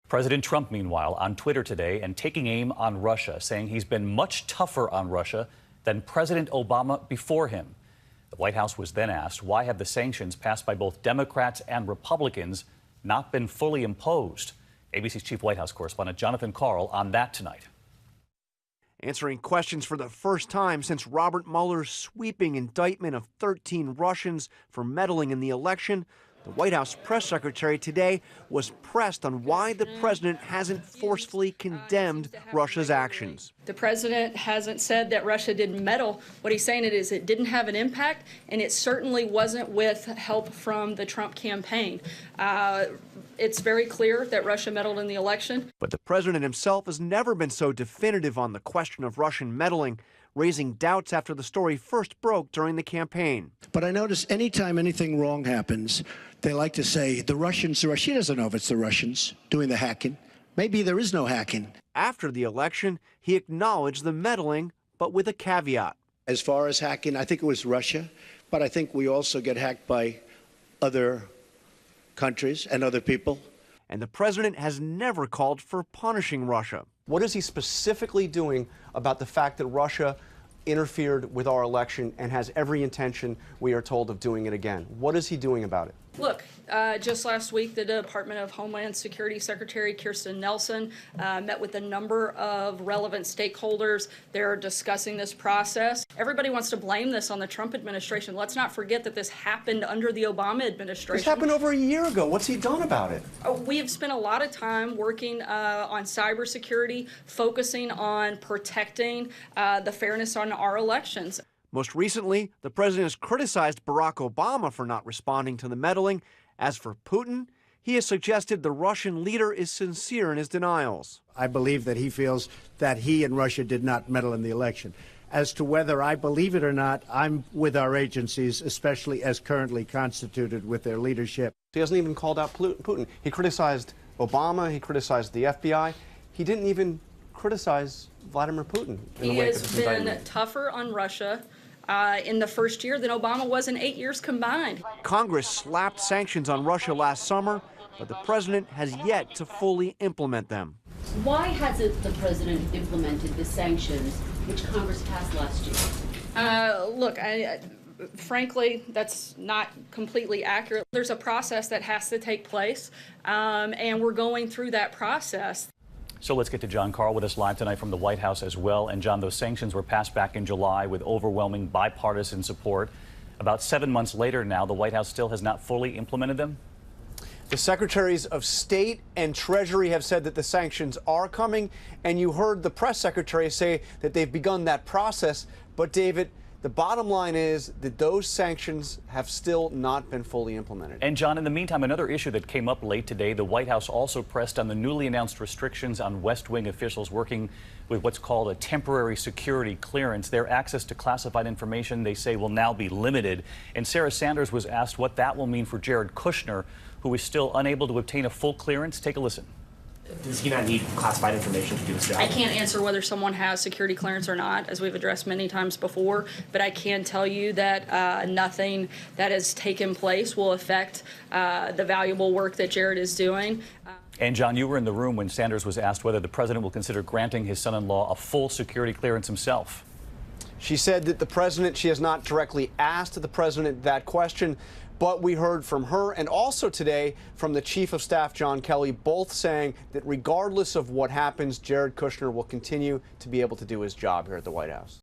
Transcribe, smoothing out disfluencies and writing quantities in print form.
President Trump, meanwhile, on Twitter today and taking aim on Russia, saying he's been much tougher on Russia than President Obama before him. The White House was then asked, why have the sanctions passed by both Democrats and Republicans not been fully imposed? ABC's chief White House correspondent Jonathan Karl on that tonight. Answering questions for the first time since Robert Mueller's sweeping indictment of 13 Russians for meddling in the election, the White House press secretary today was pressed on why the president hasn't forcefully condemned Russia's actions. The president hasn't said that Russia didn't meddle. What he's saying is it didn't have an impact, and it certainly wasn't with help from the Trump campaign. It's very clear that Russia meddled in the election. But the president himself has never been so definitive on the question of Russian meddling, raising doubts after the story first broke during the campaign. But I notice anytime anything wrong happens, they like to say the Russians. She doesn't know if it's the Russians doing the hacking. Maybe there is no hacking. After the election, he acknowledged the meddling, but with a caveat. As far as hacking, I think it was Russia, but I think we also get hacked by other countries and other people. And the president has never called for punishing Russia. What is he specifically doing about the fact that Russia interfered with our election and has every intention, we are told, of doing it again? What is he doing about it? Look, just last week, the Department of Homeland Security Secretary Kirstjen Nielsen met with a number of relevant stakeholders. They're discussing this process. Everybody wants to blame this on the Trump administration. Let's not forget that this happened under the Obama administration. This happened over a year ago. What's he done about it? We have spent a lot of time working on cybersecurity, focusing on protecting the fairness on our elections. Most recently, the president has criticized Barack Obama for not responding to the meddling. As for Putin, he has suggested the Russian leader is sincere in his denials. I believe that he feels that he and Russia did not meddle in the election. As to whether I believe it or not, I'm with our agencies, especially as currently constituted with their leadership. He hasn't even called out Putin. He criticized Obama. He criticized the FBI. He didn't even criticize Vladimir Putin. He has been tougher on Russia in the first year than Obama was in 8 years combined. Congress slapped sanctions on Russia last summer, but the president has yet to fully implement them. Why hasn't the president implemented the sanctions which Congress passed last year? Look, frankly, that's not completely accurate. There's a process that has to take place, and we're going through that process. So let's get to John Karl with us live tonight from the White House as well. And John, those sanctions were passed back in July with overwhelming bipartisan support. About 7 months later now, the White House still has not fully implemented them? The secretaries of State and Treasury have said that the sanctions are coming, and you heard the press secretary say that they've begun that process. But, David, the bottom line is that those sanctions have still not been fully implemented. And, John, in the meantime, another issue that came up late today, the White House also pressed on the newly announced restrictions on West Wing officials working with what's called a temporary security clearance. Their access to classified information, they say, will now be limited. And Sarah Sanders was asked what that will mean for Jared Kushner, who is still unable to obtain a full clearance. Take a listen. Does he not need classified information to do his job? I can't answer whether someone has security clearance or not, as we've addressed many times before, but I can tell you that nothing that has taken place will affect the valuable work that Jared is doing. And, John, you were in the room when Sanders was asked whether the president will consider granting his son-in-law a full security clearance himself. She said that she has not directly asked the president that question, but we heard from her and also today from the Chief of Staff, John Kelly, both saying that regardless of what happens, Jared Kushner will continue to be able to do his job here at the White House.